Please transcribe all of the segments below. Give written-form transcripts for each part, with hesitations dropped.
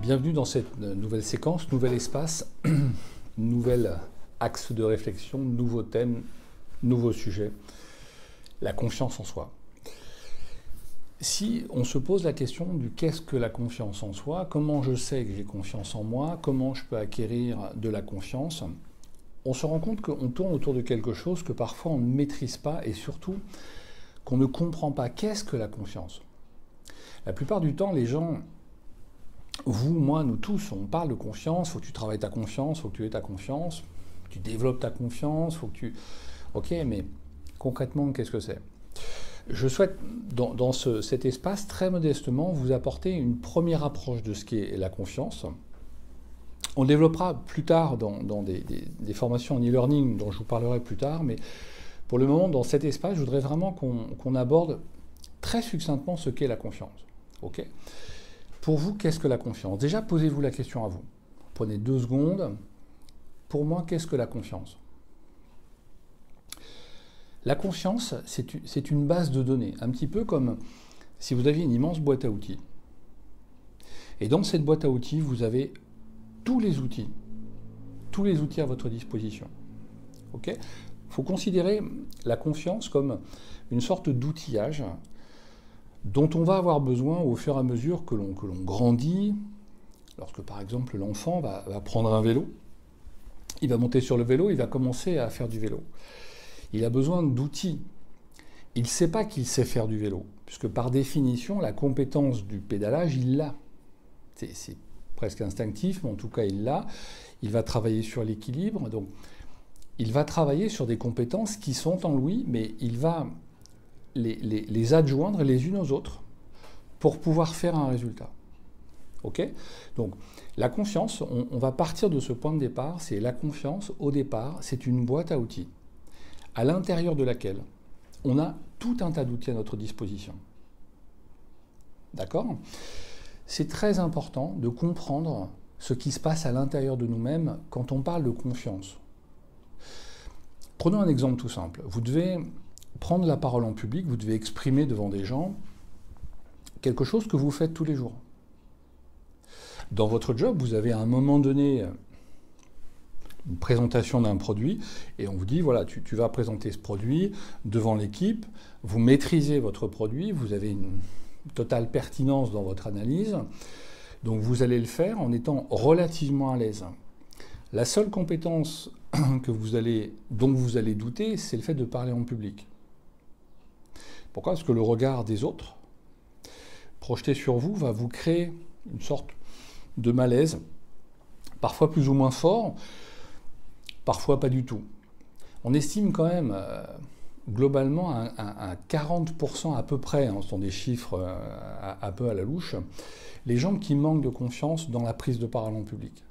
Bienvenue dans cette nouvelle séquence, nouvel espace, nouvel axe de réflexion, nouveau thème, nouveau sujet, la confiance en soi. Si on se pose la question du qu'est-ce que la confiance en soi, comment je sais que j'ai confiance en moi, comment je peux acquérir de la confiance, on se rend compte qu'on tourne autour de quelque chose que parfois on ne maîtrise pas et surtout qu'on ne comprend pas. Qu'est-ce que la confiance ? La plupart du temps, les gens, vous, moi, nous tous, on parle de confiance, il faut que tu travailles ta confiance, il faut que tu aies ta confiance, tu développes ta confiance, il faut que tu... Ok, mais concrètement, qu'est-ce que c'est ? Je souhaite, dans cet espace, très modestement, vous apporter une première approche de ce qu'est la confiance. On développera plus tard dans des formations en e-learning dont je vous parlerai plus tard, mais pour le moment, dans cet espace, je voudrais vraiment qu'on aborde très succinctement ce qu'est la confiance. Ok ? Pour vous, qu'est-ce que la confiance ? Déjà, posez-vous la question à vous. Prenez 2 secondes. Pour moi, qu'est-ce que la confiance ? La confiance, c'est une base de données, un petit peu comme si vous aviez une immense boîte à outils. Et dans cette boîte à outils, vous avez tous les outils à votre disposition. Ok ? Il faut considérer la confiance comme une sorte d'outillage dont on va avoir besoin au fur et à mesure que l'on grandit. Lorsque, par exemple, l'enfant va prendre un vélo, il va monter sur le vélo, il va commencer à faire du vélo. Il a besoin d'outils. Il ne sait pas qu'il sait faire du vélo, puisque par définition, la compétence du pédalage, il l'a. C'est presque instinctif, mais en tout cas, il l'a. Il va travailler sur l'équilibre, donc il va travailler sur des compétences qui sont en lui, mais il va les adjoindre les unes aux autres pour pouvoir faire un résultat. Ok ? Donc, la confiance, on va partir de ce point de départ, c'est la confiance, au départ, c'est une boîte à outils, à l'intérieur de laquelle on a tout un tas d'outils à notre disposition. D'accord ? C'est très important de comprendre ce qui se passe à l'intérieur de nous-mêmes quand on parle de confiance. Prenons un exemple tout simple. Vous devez prendre la parole en public, vous devez exprimer devant des gens quelque chose que vous faites tous les jours. Dans votre job, vous avez à un moment donné une présentation d'un produit et on vous dit, voilà, tu vas présenter ce produit devant l'équipe, vous maîtrisez votre produit, vous avez une totale pertinence dans votre analyse, donc vous allez le faire en étant relativement à l'aise. La seule compétence dont vous allez douter, c'est le fait de parler en public. Pourquoi ? Parce que le regard des autres, projeté sur vous, va vous créer une sorte de malaise, parfois plus ou moins fort, parfois pas du tout. On estime quand même globalement à 40% à peu près, ce sont des chiffres un peu à la louche, les gens qui manquent de confiance dans la prise de parole en public.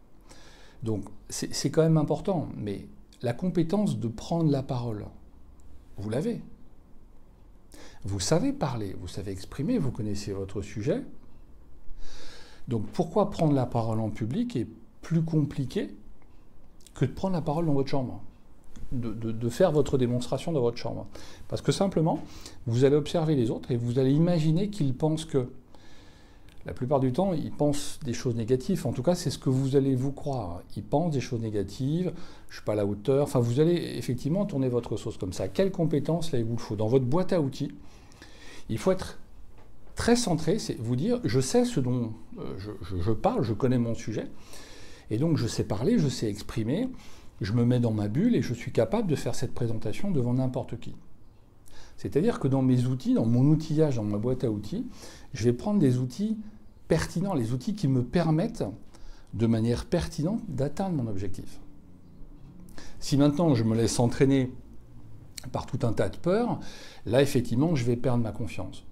Donc c'est quand même important, mais la compétence de prendre la parole, vous l'avez. Vous savez parler, vous savez exprimer, vous connaissez votre sujet. Donc pourquoi prendre la parole en public est plus compliqué que de prendre la parole dans votre chambre, de faire votre démonstration dans votre chambre. Parce que simplement, vous allez observer les autres et vous allez imaginer qu'ils pensent que, la plupart du temps, ils pensent des choses négatives. En tout cas, c'est ce que vous allez vous croire. Ils pensent des choses négatives, je ne suis pas à la hauteur. Enfin, vous allez effectivement tourner votre sauce comme ça. Quelles compétences, là, il vous le faut ? Dans votre boîte à outils, il faut être très centré, c'est vous dire, je sais ce dont je parle, je connais mon sujet, et donc je sais parler, je sais exprimer, je me mets dans ma bulle et je suis capable de faire cette présentation devant n'importe qui. C'est-à-dire que dans mes outils, dans mon outillage, dans ma boîte à outils, je vais prendre des outils pertinents, les outils qui me permettent de manière pertinente d'atteindre mon objectif. Si maintenant je me laisse entraîner par tout un tas de peurs, là effectivement je vais perdre ma confiance.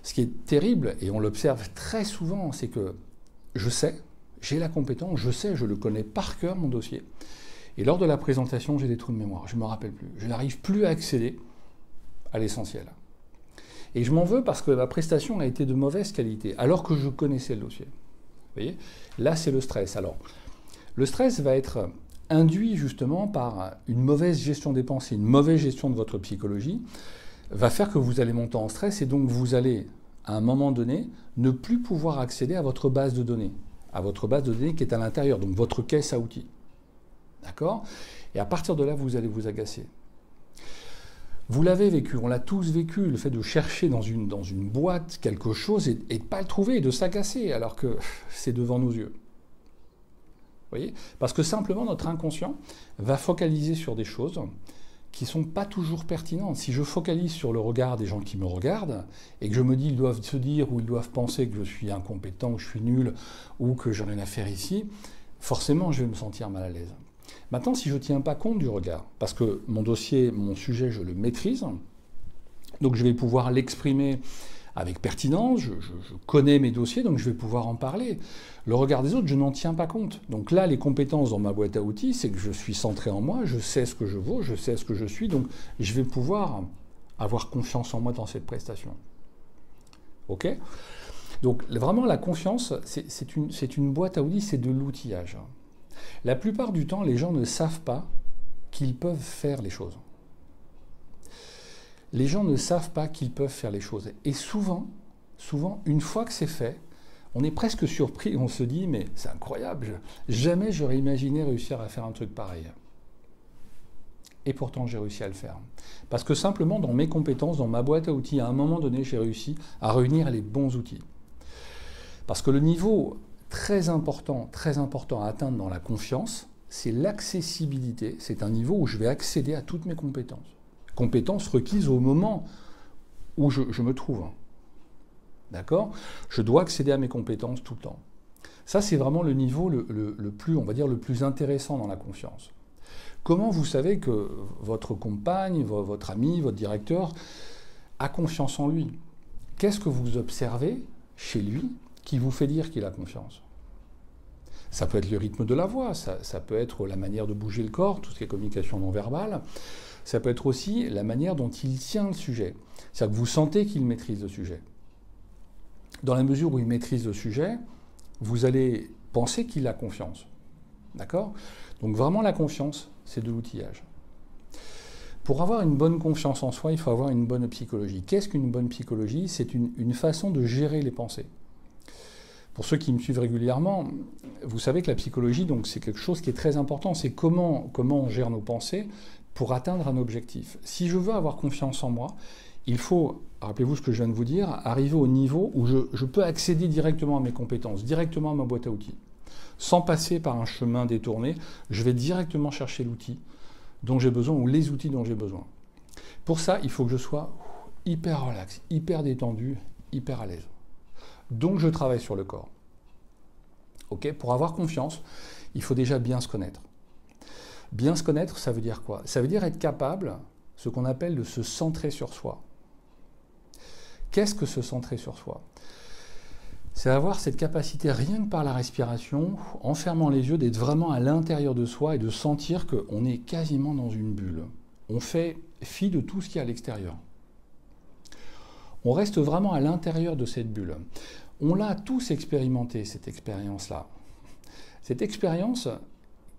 Ce qui est terrible, et on l'observe très souvent, c'est que je sais, j'ai la compétence, je sais, je le connais par cœur mon dossier. Et lors de la présentation, j'ai des trous de mémoire, je ne me rappelle plus. Je n'arrive plus à accéder à l'essentiel. Et je m'en veux parce que ma prestation a été de mauvaise qualité, alors que je connaissais le dossier. Vous voyez ? Là, c'est le stress. Alors, le stress va être induit justement par une mauvaise gestion des pensées, une mauvaise gestion de votre psychologie, va faire que vous allez monter en stress et donc vous allez, à un moment donné, ne plus pouvoir accéder à votre base de données, à votre base de données qui est à l'intérieur, donc votre caisse à outils. D'accord? Et à partir de là, vous allez vous agacer. Vous l'avez vécu, on l'a tous vécu, le fait de chercher dans une boîte quelque chose et de ne pas le trouver, et de s'agacer, alors que c'est devant nos yeux. Vous voyez? Parce que simplement, notre inconscient va focaliser sur des choses qui ne sont pas toujours pertinentes. Si je focalise sur le regard des gens qui me regardent, et que je me dis ils doivent se dire ou ils doivent penser que je suis incompétent, ou je suis nul, ou que j'en ai rien à faire ici, forcément je vais me sentir mal à l'aise. Maintenant, si je ne tiens pas compte du regard, parce que mon dossier, mon sujet, je le maîtrise, donc je vais pouvoir l'exprimer avec pertinence, je connais mes dossiers, donc je vais pouvoir en parler. Le regard des autres, je n'en tiens pas compte. Donc là, les compétences dans ma boîte à outils, c'est que je suis centré en moi, je sais ce que je vaux, je sais ce que je suis, donc je vais pouvoir avoir confiance en moi dans cette prestation. OK ? Donc vraiment, la confiance, c'est une boîte à outils, c'est de l'outillage. La plupart du temps, les gens ne savent pas qu'ils peuvent faire les choses. Les gens ne savent pas qu'ils peuvent faire les choses. Et souvent, une fois que c'est fait, on est presque surpris, on se dit, mais c'est incroyable, jamais j'aurais imaginé réussir à faire un truc pareil. Et pourtant, j'ai réussi à le faire. Parce que simplement, dans mes compétences, dans ma boîte à outils, à un moment donné, j'ai réussi à réunir les bons outils. Parce que le niveau très important à atteindre dans la confiance, c'est l'accessibilité. C'est un niveau où je vais accéder à toutes mes compétences. Compétences requises au moment où je me trouve. D'accord? Je dois accéder à mes compétences tout le temps. Ça, c'est vraiment le niveau le plus, on va dire, le plus intéressant dans la confiance. Comment vous savez que votre compagne, votre ami, votre directeur a confiance en lui? Qu'est-ce que vous observez chez lui qui vous fait dire qu'il a confiance? Ça peut être le rythme de la voix, ça peut être la manière de bouger le corps, tout ce qui est communication non verbale. Ça peut être aussi la manière dont il tient le sujet. C'est-à-dire que vous sentez qu'il maîtrise le sujet. Dans la mesure où il maîtrise le sujet, vous allez penser qu'il a confiance. D'accord? Donc vraiment la confiance, c'est de l'outillage. Pour avoir une bonne confiance en soi, il faut avoir une bonne psychologie. Qu'est-ce qu'une bonne psychologie? C'est une façon de gérer les pensées. Pour ceux qui me suivent régulièrement, vous savez que la psychologie, donc, c'est quelque chose qui est très important. C'est comment on gère nos pensées pour atteindre un objectif. Si je veux avoir confiance en moi, il faut, rappelez-vous ce que je viens de vous dire, arriver au niveau où je peux accéder directement à mes compétences, directement à ma boîte à outils. Sans passer par un chemin détourné, je vais directement chercher l'outil dont j'ai besoin ou les outils dont j'ai besoin. Pour ça, il faut que je sois hyper relax, hyper détendu, hyper à l'aise. Donc je travaille sur le corps. Okay? Pour avoir confiance, il faut déjà bien se connaître. Bien se connaître, ça veut dire quoi? Ça veut dire être capable, ce qu'on appelle de se centrer sur soi. Qu'est-ce que se centrer sur soi? C'est avoir cette capacité, rien que par la respiration, en fermant les yeux, d'être vraiment à l'intérieur de soi et de sentir qu'on est quasiment dans une bulle. On fait fi de tout ce qui est à l'extérieur. On reste vraiment à l'intérieur de cette bulle. On l'a tous expérimenté, cette expérience-là. Cette expérience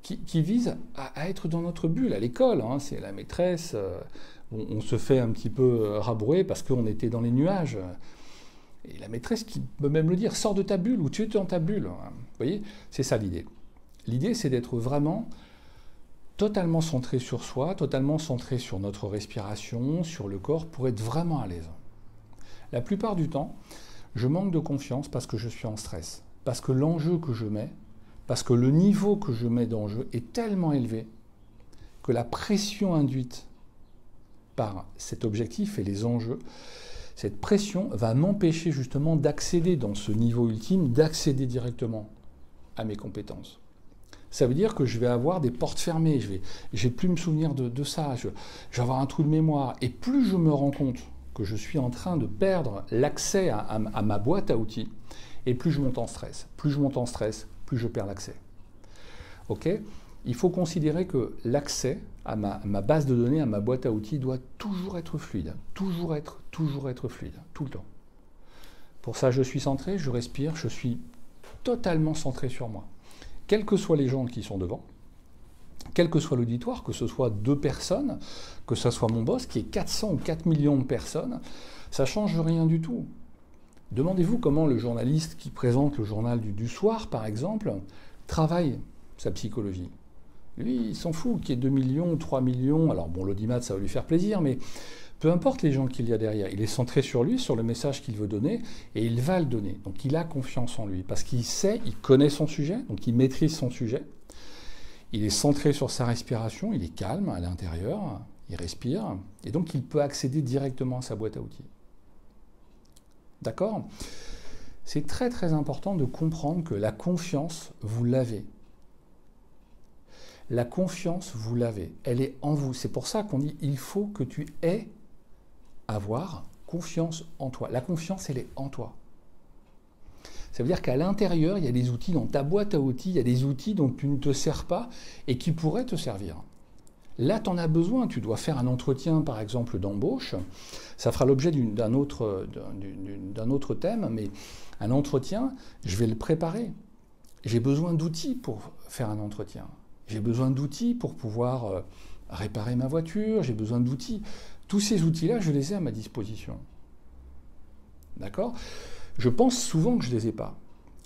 qui vise à être dans notre bulle, à l'école. Hein, c'est la maîtresse, on se fait un petit peu rabrouer parce qu'on était dans les nuages. Et la maîtresse qui peut même le dire, sors de ta bulle ou tu es dans ta bulle. Vous voyez, c'est ça l'idée. L'idée, c'est d'être vraiment totalement centré sur soi, totalement centré sur notre respiration, sur le corps, pour être vraiment à l'aise. La plupart du temps, je manque de confiance parce que je suis en stress, parce que l'enjeu que je mets, parce que le niveau que je mets d'enjeu est tellement élevé que la pression induite par cet objectif et les enjeux, cette pression va m'empêcher justement d'accéder dans ce niveau ultime, d'accéder directement à mes compétences. Ça veut dire que je vais avoir des portes fermées, je vais plus me souvenir de ça, je vais avoir un trou de mémoire. Et plus je me rends compte que je suis en train de perdre l'accès à ma boîte à outils, et plus je monte en stress. Plus je monte en stress, plus je perds l'accès. Ok ? Il faut considérer que l'accès à ma base de données, à ma boîte à outils, doit toujours être fluide. Toujours être fluide, tout le temps. Pour ça, je suis centré, je respire, je suis totalement centré sur moi. Quels que soient les gens qui sont devant, quel que soit l'auditoire, que ce soit 2 personnes, que ce soit mon boss qui est 400 ou 4 millions de personnes, ça ne change rien du tout. Demandez-vous comment le journaliste qui présente le journal du soir, par exemple, travaille sa psychologie. Lui, il s'en fout qu'il y ait 2 millions, 3 millions. Alors bon, l'audimat, ça va lui faire plaisir, mais peu importe les gens qu'il y a derrière. Il est centré sur lui, sur le message qu'il veut donner, et il va le donner. Donc il a confiance en lui, parce qu'il sait, il connaît son sujet, donc il maîtrise son sujet. Il est centré sur sa respiration, il est calme à l'intérieur, il respire, et donc il peut accéder directement à sa boîte à outils. D'accord ? C'est très très important de comprendre que la confiance, vous l'avez. La confiance, vous l'avez. Elle est en vous. C'est pour ça qu'on dit il faut que tu aies avoir confiance en toi. La confiance, elle est en toi. Ça veut dire qu'à l'intérieur, il y a des outils dans ta boîte à outils, il y a des outils dont tu ne te sers pas et qui pourraient te servir. Là, tu en as besoin. Tu dois faire un entretien, par exemple, d'embauche. Ça fera l'objet d'un autre thème, mais un entretien, je vais le préparer. J'ai besoin d'outils pour faire un entretien. J'ai besoin d'outils pour pouvoir réparer ma voiture. J'ai besoin d'outils. Tous ces outils-là, je les ai à ma disposition. D'accord ? Je pense souvent que je ne les ai pas.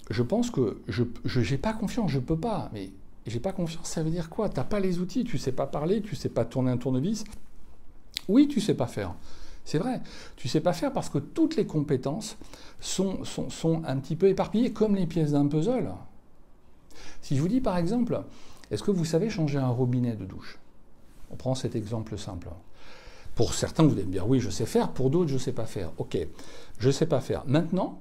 Je pense que je n'ai pas confiance, je ne peux pas. Mais j'ai pas confiance, ça veut dire quoi? Tu n'as pas les outils, tu ne sais pas parler, tu ne sais pas tourner un tournevis. Oui, tu ne sais pas faire. C'est vrai. Tu ne sais pas faire parce que toutes les compétences sont un petit peu éparpillées, comme les pièces d'un puzzle. Si je vous dis par exemple, est-ce que vous savez changer un robinet de douche? On prend cet exemple simple. Pour certains, vous allez me dire, oui, je sais faire. Pour d'autres, je ne sais pas faire. Ok, je ne sais pas faire. Maintenant,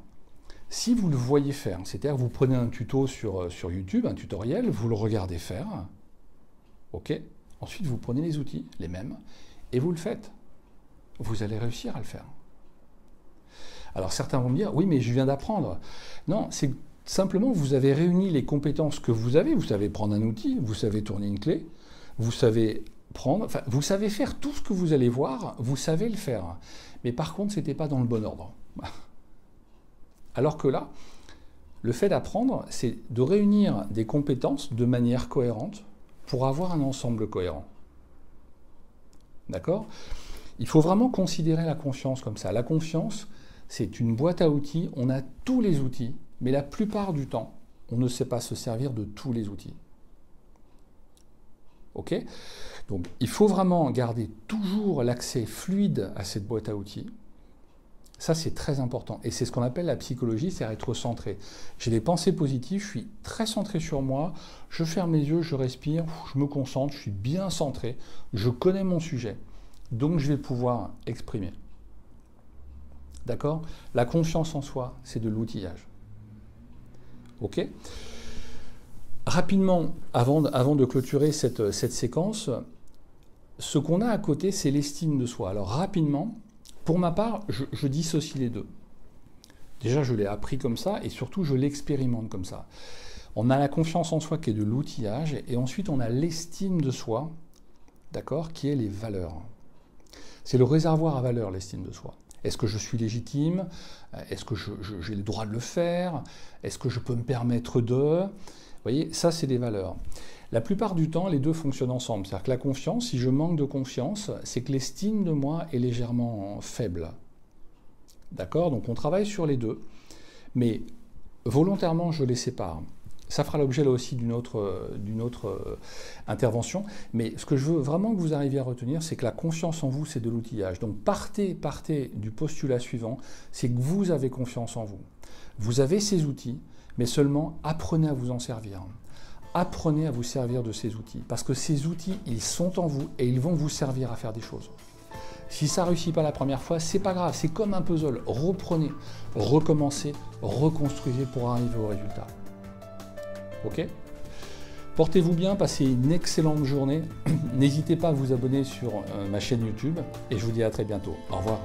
si vous le voyez faire, c'est-à-dire vous prenez un tuto sur YouTube, un tutoriel, vous le regardez faire, ok, ensuite vous prenez les outils, les mêmes, et vous le faites. Vous allez réussir à le faire. Alors certains vont me dire, oui, mais je viens d'apprendre. Non, c'est simplement, vous avez réuni les compétences que vous savez prendre un outil, vous savez tourner une clé, vous savez vous savez faire tout ce que vous allez voir, vous savez le faire. Mais par contre, ce n'était pas dans le bon ordre. Alors que là, le fait d'apprendre, c'est de réunir des compétences de manière cohérente pour avoir un ensemble cohérent. D'accord ? Il faut vraiment considérer la confiance comme ça. La confiance, c'est une boîte à outils, on a tous les outils, mais la plupart du temps, on ne sait pas se servir de tous les outils. Ok ? Donc, il faut vraiment garder toujours l'accès fluide à cette boîte à outils. Ça, c'est très important. Et c'est ce qu'on appelle la psychologie, c'est être centré. J'ai des pensées positives, je suis très centré sur moi, je ferme les yeux, je respire, je me concentre, je suis bien centré, je connais mon sujet. Donc, je vais pouvoir exprimer. D'accord ? La confiance en soi, c'est de l'outillage. Ok ? Rapidement, avant de clôturer cette séquence, ce qu'on a à côté, c'est l'estime de soi. Alors, rapidement, pour ma part, je dissocie les deux. Déjà, je l'ai appris comme ça, et surtout, je l'expérimente comme ça. On a la confiance en soi qui est de l'outillage, et ensuite, on a l'estime de soi, d'accord, qui est les valeurs. C'est le réservoir à valeurs, l'estime de soi. Est-ce que je suis légitime? Est-ce que j'ai le droit de le faire? Est-ce que je peux me permettre de... Vous voyez, ça, c'est des valeurs. La plupart du temps, les deux fonctionnent ensemble. C'est-à-dire que la confiance, si je manque de confiance, c'est que l'estime de moi est légèrement faible. D'accord? Donc on travaille sur les deux, mais volontairement, je les sépare. Ça fera l'objet là aussi d'une autre intervention. Mais ce que je veux vraiment que vous arriviez à retenir, c'est que la confiance en vous, c'est de l'outillage. Donc partez du postulat suivant, c'est que vous avez confiance en vous. Vous avez ces outils, mais seulement apprenez à vous en servir. Apprenez à vous servir de ces outils, parce que ces outils, ils sont en vous et ils vont vous servir à faire des choses. Si ça ne réussit pas la première fois, c'est pas grave, c'est comme un puzzle. Reprenez, recommencez, reconstruisez pour arriver au résultat. Ok ? Portez-vous bien, passez une excellente journée. N'hésitez pas à vous abonner sur ma chaîne YouTube et je vous dis à très bientôt. Au revoir.